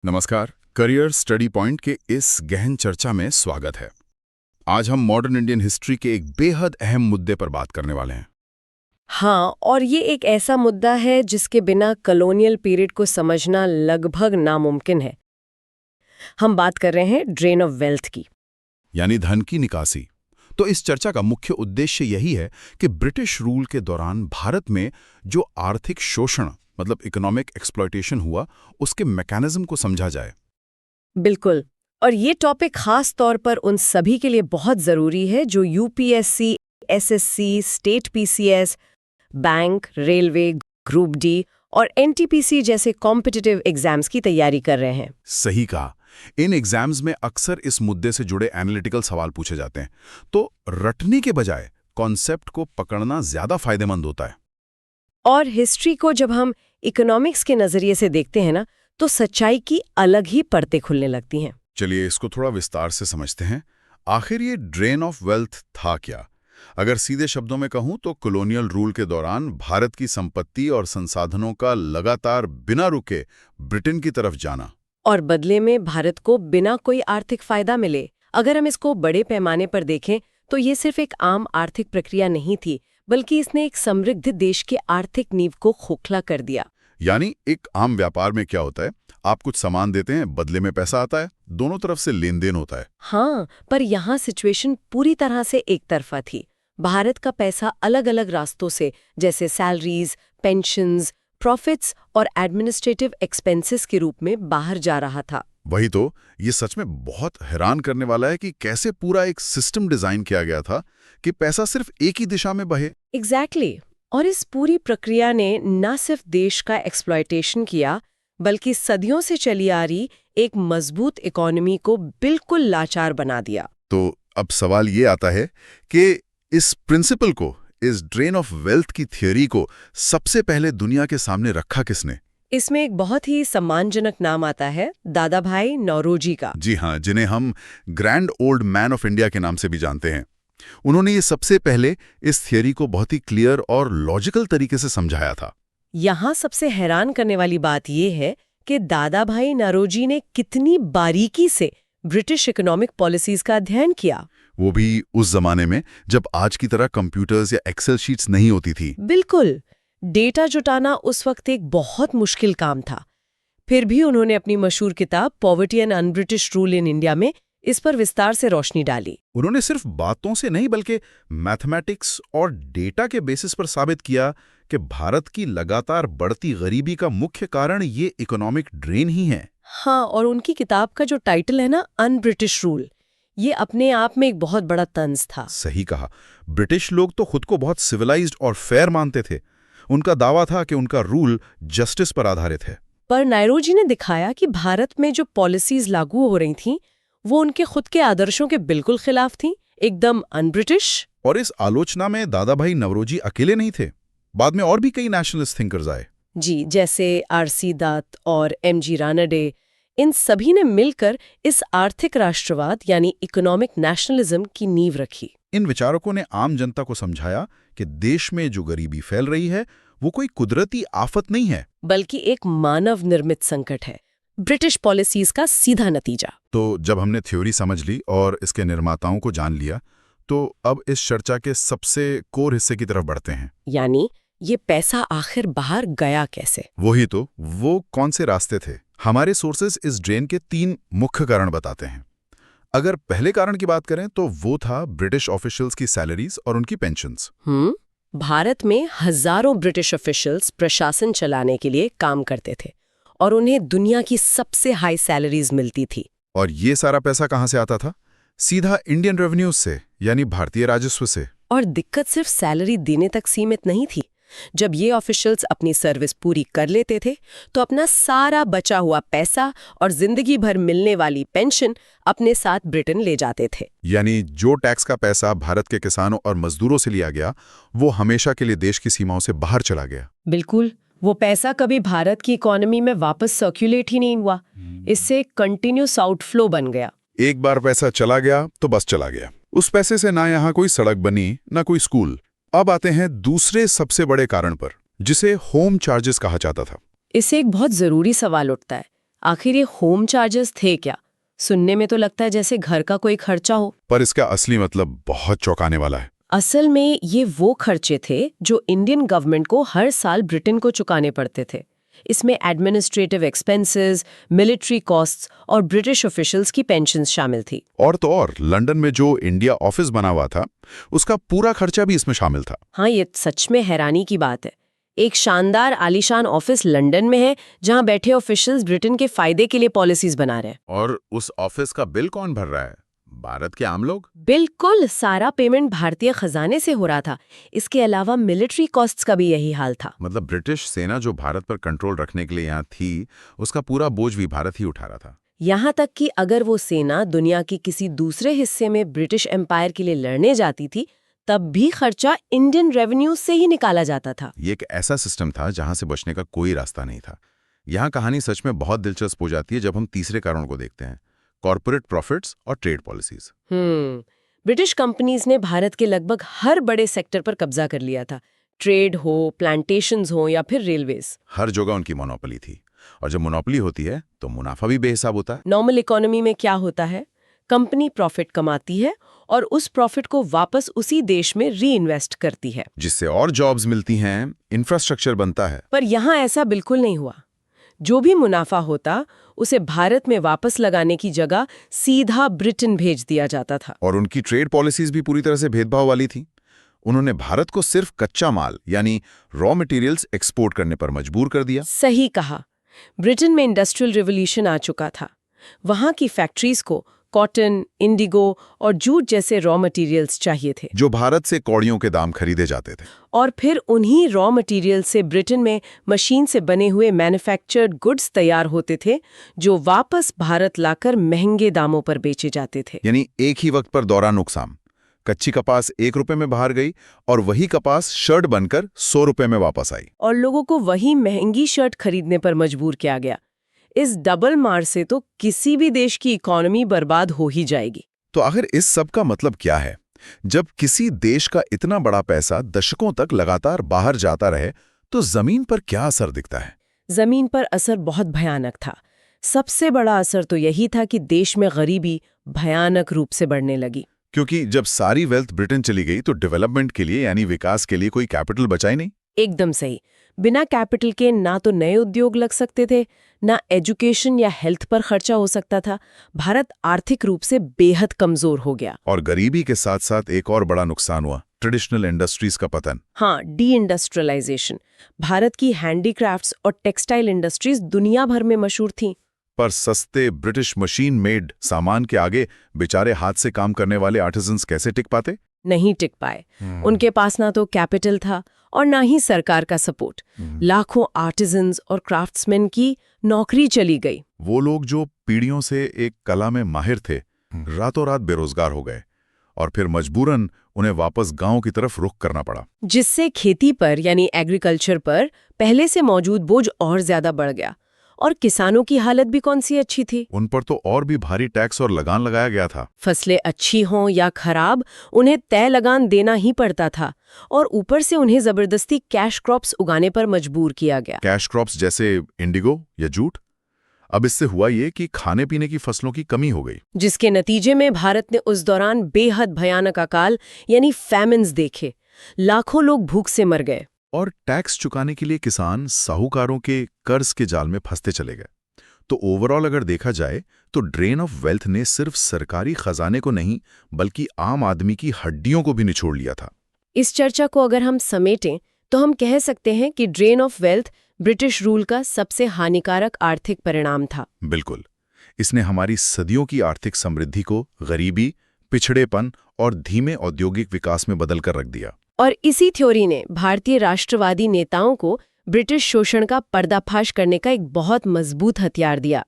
नमस्कार। Career study point के इस गहन चर्चा में स्वागत है। आज हम मॉडर्न इंडियन हिस्ट्री के एक बेहद अहम मुद्दे पर बात करने वाले हैं। हाँ, और ये एक ऐसा मुद्दा है जिसके बिना कॉलोनियल पीरियड को समझना लगभग नामुमकिन है। हम बात कर रहे हैं ड्रेन ऑफ वेल्थ की। यानी धन की निकासी। तो इस चर्चा का मुख्य उद्देश्य यही है कि ब्रिटिश रूल के दौरान भारत में जो आर्थिक शोषण मतलब इकोनॉमिक एक्सप्लॉयटेशन हुआ, उसके मैकेनिज्म को समझा जाए। बिल्कुल। और ये टॉपिक खास तौर पर उन सभी के लिए बहुत ज़रूरी है जो UPSC, SSC, state PCS, bank, railway, group D और एनटीपीसी जैसे कॉम्पिटिटिव एग्जाम्स की तैयारी कर रहे हैं। सही कहा। इन एग्जाम्स में अक्सर इस मुद्दे से जुड़े एनालिटिकल सवाल पूछे जाते हैं, तो रटने के बजाय कॉन्सेप्ट को पकड़ना ज्यादा फायदेमंद होता है। और हिस्ट्री को जब हम इकोनॉमिक्स के नज़रिए से देखते हैं ना, तो सच्चाई की अलग ही परतें खुलने लगती हैं। चलिए इसको थोड़ा विस्तार से समझते हैं। आखिर ये ड्रेन ऑफ वेल्थ था क्या? अगर सीधे शब्दों में कहूं तो कॉलोनियल रूल के दौरान भारत की संपत्ति और संसाधनों का लगातार बिना रुके ब्रिटेन की तरफ जाना। और बदले में भारत को बिना कोई आर्थिक फायदा मिले। अगर हम इसको बड़े पैमाने पर देखें तो ये सिर्फ एक आम आर्थिक प्रक्रिया नहीं थी, बल्कि इसने एक समृद्ध देश के आर्थिक नींव को खोखला कर दिया। यानी एक आम व्यापार में क्या होता है, आप कुछ सामान देते हैं, बदले में पैसा आता है, दोनों तरफ से लेन देन होता है। हाँ, पर यहाँ सिचुएशन पूरी तरह से एक तरफा थी। भारत का पैसा अलग अलग रास्तों से, जैसे सैलरीज, पेंशन्स, प्रॉफिट्स और एडमिनिस्ट्रेटिव एक्सपेंसेस के रूप में बाहर जा रहा था। वही तो, ये सच में बहुत हैरान करने वाला है कि कैसे पूरा एक सिस्टम डिजाइन किया गया था कि पैसा सिर्फ एक ही दिशा में बहे। एग्जैक्टली। और इस पूरी प्रक्रिया ने न सिर्फ देश का एक्सप्लॉयटेशन किया, बल्कि सदियों से चली आ रही एक मजबूत इकोनॉमी को बिल्कुल लाचार बना दिया। तो अब सवाल ये आता है कि इस प्रिंसिपल को, इस ड्रेन ऑफ वेल्थ की थियोरी को सबसे पहले दुनिया के सामने रखा किसने? इसमें एक बहुत ही सम्मानजनक नाम आता है, दादा भाई नौरोजी का। जी हाँ, जिन्हें हम grand old man of India के नाम से भी जानते हैं। उन्होंने ये सबसे पहले इस थियोरी को बहुत ही क्लियर और लॉजिकल तरीके से समझाया था। यहाँ सबसे हैरान करने वाली बात यह है कि दादा भाई नौरोजी ने कितनी बारीकी से ब्रिटिश इकोनॉमिक पॉलिसीज का अध्ययन किया। वो भी उस जमाने में जब आज की तरह कंप्यूटर्स या एक्सेल शीट्स नहीं होती थी। बिल्कुल। डेटा जुटाना उस वक्त एक बहुत मुश्किल काम था। फिर भी उन्होंने अपनी मशहूर किताब poverty and un-British rule in India में इस पर विस्तार से रोशनी डाली। उन्होंने सिर्फ बातों से नहीं बल्कि मैथमेटिक्स और डेटा के बेसिस पर साबित किया कि भारत की लगातार बढ़ती गरीबी का मुख्य कारण ये इकोनॉमिक ड्रेन ही है। हाँ, और उनकी किताब का जो टाइटल है ना, अनब्रिटिश रूल, ये अपने आप में एक बहुत बड़ा तंज था। सही कहा। ब्रिटिश लोग तो खुद को बहुत सिविलाइज्ड और फेयर मानते थे। उनका दावा था कि उनका रूल जस्टिस पर आधारित है। पर नौरोजी ने दिखाया कि भारत में जो पॉलिसीज लागू हो रही थीं, वो उनके खुद के आदर्शों के बिल्कुल खिलाफ थीं, एकदम अनब्रिटिश। और इस आलोचना में दादा भाई नौरोजी अकेले नहीं थे। बाद में और भी कई नेशनलिस्ट थिंकर्स आए। जी, जैसे आरसी दत्त और एमजी रानडे। इन सभी ने मिलकर इस आर्थिक राष्ट्रवाद यानी इकोनॉमिक नेशनलिज्म की नींव रखी। इन विचारकों ने आम जनता को समझाया कि देश में जो गरीबी फैल रही है वो कोई कुदरती आफत नहीं है, बल्कि एक मानव निर्मित संकट है, ब्रिटिश पॉलिसीज का सीधा नतीजा। तो जब हमने थ्योरी समझ ली और इसके निर्माताओं को जान लिया, तो अब इस चर्चा के सबसे कोर हिस्से की तरफ बढ़ते हैं। यानी ये पैसा आखिर बाहर गया कैसे? वही तो, वो कौन से रास्ते थे? हमारे सोर्सेज इस ड्रेन के 3 मुख्य कारण बताते हैं। अगर पहले कारण की बात करें तो वो था ब्रिटिश ऑफिशियल्स की सैलरीज और उनकी पेंशन्स। भारत में हजारों ब्रिटिश ऑफिशियल्स प्रशासन चलाने के लिए काम करते थे और उन्हें दुनिया की सबसे हाई सैलरीज मिलती थी। और ये सारा पैसा कहाँ से आता था? सीधा इंडियन रेवेन्यूज से, यानी भारतीय राजस्व से। और दिक्कत सिर्फ सैलरी देने तक सीमित नहीं थी। जब ये ऑफिशियल्स अपनी सर्विस पूरी कर लेते थे तो अपना सारा बचा हुआ पैसा और जिंदगी भर मिलने वाली पेंशन अपने साथ ब्रिटेन ले जाते थे। यानी जो टैक्स का पैसा भारत के किसानों और मजदूरों से लिया गया, वो हमेशा के लिए देश की सीमाओं से बाहर चला गया। बिल्कुल। वो पैसा कभी भारत की इकोनॉमी में वापस सर्कुलेट ही नहीं हुआ। इससे कंटिन्यूस आउटफ्लो बन गया। एक बार पैसा चला गया तो बस चला गया। उस पैसे से ना यहाँ कोई सड़क बनी, ना कोई स्कूल। अब आते हैं दूसरे सबसे बड़े कारण पर, जिसे होम चार्जेस कहा जाता था। इससे एक बहुत जरूरी सवाल उठता है। आखिर ये होम चार्जेस थे क्या? सुनने में तो लगता है जैसे घर का कोई खर्चा हो। पर इसका असली मतलब बहुत चौंकाने वाला है। असल में ये वो खर्चे थे जो इंडियन गवर्नमेंट को हर साल ब्रिटेन को चुकाने पड़ते थे। इसमें एडमिनिस्ट्रेटिव एक्सपेंसेस, मिलिट्री कॉस्ट्स और ब्रिटिश ऑफिशियल्स की पेंशन्स शामिल थी। और तो और लंदन में जो इंडिया ऑफिस बना हुआ था उसका पूरा खर्चा भी इसमें शामिल था। हाँ, ये सच में हैरानी की बात है। एक शानदार आलीशान ऑफिस लंदन में है जहां बैठे ऑफिशियल्स ब्रिटेन के फायदे के लिए पॉलिसीज बना रहे हैं। और उस ऑफिस का बिल कौन भर रहा है? भारत के आम लोग। बिल्कुल, सारा पेमेंट भारतीय खजाने से हो रहा था। इसके अलावा मिलिट्री कॉस्ट्स का भी यही हाल था। मतलब ब्रिटिश सेना जो भारत पर कंट्रोल रखने के लिए यहाँ थी, उसका पूरा बोझ भी भारत ही उठा रहा था। यहाँ तक कि अगर वो सेना दुनिया के किसी दूसरे हिस्से में ब्रिटिश एम्पायर के लिए लड़ने जाती थी, तब भी खर्चा इंडियन रेवेन्यू से ही निकाला जाता था। ये एक ऐसा सिस्टम था जहां से बचने का कोई रास्ता नहीं था। यहाँ कहानी सच में बहुत दिलचस्प हो जाती है जब हम तीसरे कारण को देखते हैं, कॉर्पोरेट प्रॉफिट्स और ट्रेड पॉलिसीज। ब्रिटिश कंपनीज ने भारत के लगभग हर बड़े सेक्टर पर कब्जा कर लिया था। ट्रेड हो, प्लांटेशंस हो या फिर रेलवेज, हर जगह उनकी मोनोपोली थी। और जब मोनोपोली होती है तो मुनाफा भी बेहिसाब होता है। नॉर्मल इकोनॉमी में क्या होता है? कंपनी प्रॉफिट कमाती है और उस प्रॉफिट को वापस उसी देश में री इन्वेस्ट करती है, जिससे और जॉब्स मिलती हैं, इंफ्रास्ट्रक्चर बनता है। पर यहाँ ऐसा बिल्कुल नहीं हुआ। जो भी मुनाफा होता उसे भारत में वापस लगाने की जगह सीधा ब्रिटेन भेज दिया जाता था। और उनकी ट्रेड पॉलिसीज भी पूरी तरह से भेदभाव वाली थी। उन्होंने भारत को सिर्फ कच्चा माल यानी रॉ मटेरियल्स एक्सपोर्ट करने पर मजबूर कर दिया। सही कहा। ब्रिटेन में इंडस्ट्रियल रिवॉल्यूशन आ चुका था। वहां की फैक्ट्रीज को कॉटन, इंडिगो और जूट जैसे रॉ मटेरियल्स चाहिए थे, जो भारत से कौड़ियों के दाम खरीदे जाते थे। और फिर उन्हीं रॉ मटेरियल से ब्रिटेन में मशीन से बने हुए मैन्युफैक्चर्ड गुड्स तैयार होते थे, जो वापस भारत लाकर महंगे दामों पर बेचे जाते थे। यानी एक ही वक्त पर दोहरा नुकसान। कच्ची कपास 1 रुपए में बाहर गई और वही कपास शर्ट बनकर 100 रुपए में वापस आई। और लोगों को वही महंगी शर्ट खरीदने पर मजबूर किया गया। इस डबल मार से तो किसी भी देश की इकोनॉमी बर्बाद हो ही जाएगी। तो आखिर इस सब का मतलब क्या है? जब किसी देश का इतना बड़ा पैसा दशकों तक लगातार बाहर जाता रहे तो जमीन पर क्या असर दिखता है? जमीन पर असर बहुत भयानक था। सबसे बड़ा असर तो यही था कि देश में गरीबी भयानक रूप से बढ़ने लगी। क्योंकि जब सारी वेल्थ ब्रिटेन चली गई तो डेवलपमेंट के लिए यानी विकास के लिए कोई कैपिटल बचा ही नहीं। एकदम सही। बिना कैपिटल के ना तो नए उद्योग लग सकते थे, ना एजुकेशन या हेल्थ पर खर्चा हो सकता था। भारत आर्थिक रूप से बेहद कमजोर हो गया। और गरीबी के साथ साथ एक और बड़ा नुकसान हुआ, ट्रेडिशनल इंडस्ट्रीज का पतन। हाँ, डी इंडस्ट्रियलाइजेशन। भारत की हैंडीक्राफ्ट्स और टेक्सटाइल इंडस्ट्रीज दुनिया भर में मशहूर थीं। पर सस्ते ब्रिटिश मशीन मेड सामान के आगे बेचारे हाथ से काम करने वाले आर्टिजन्स कैसे टिक पाते? नहीं टिक पाए। उनके पास ना तो कैपिटल था और ना ही सरकार का सपोर्ट। लाखों आर्टिजन्स और क्राफ्ट्समैन की नौकरी चली गई। वो लोग जो पीढ़ियों से एक कला में माहिर थे, रातों रात बेरोजगार हो गए और फिर मजबूरन उन्हें वापस गांव की तरफ रुख करना पड़ा, जिससे खेती पर यानी एग्रीकल्चर पर पहले से मौजूद बोझ और ज्यादा बढ़ गया। और किसानों की हालत भी कौन सी अच्छी थी? उन पर तो और भी भारी टैक्स और लगान लगाया गया था। फसलें अच्छी हों या खराब, उन्हें तय लगान देना ही पड़ता था। और ऊपर से उन्हें जबरदस्ती कैश क्रॉप्स उगाने पर मजबूर किया गया। कैश क्रॉप्स जैसे इंडिगो या जूट। अब इससे हुआ ये कि खाने पीने की फसलों की कमी हो गई, जिसके नतीजे में भारत ने उस दौरान बेहद भयानक अकाल यानी फैमिन्स देखे। लाखों लोग भूख से मर गए। और टैक्स चुकाने के लिए किसान साहूकारों के कर्ज के जाल में फंसते चले गए। तो ओवरऑल अगर देखा जाए तो ड्रेन ऑफ वेल्थ ने सिर्फ सरकारी खजाने को नहीं बल्कि आम आदमी की हड्डियों को भी निचोड़ लिया था। इस चर्चा को अगर हम समेटें तो हम कह सकते हैं कि drain of wealth British rule का सबसे हानिकारक आर्थिक परिणाम था। बिल्कुल। इसने हमारी सदियों की आर्थिक समृद्धि को गरीबी, पिछड़ेपन और धीमे औद्योगिक विकास में बदल कर रख दिया। और इसी थ्योरी ने भारतीय राष्ट्रवादी नेताओं को ब्रिटिश शोषण का पर्दाफाश करने का एक बहुत मजबूत हथियार दिया।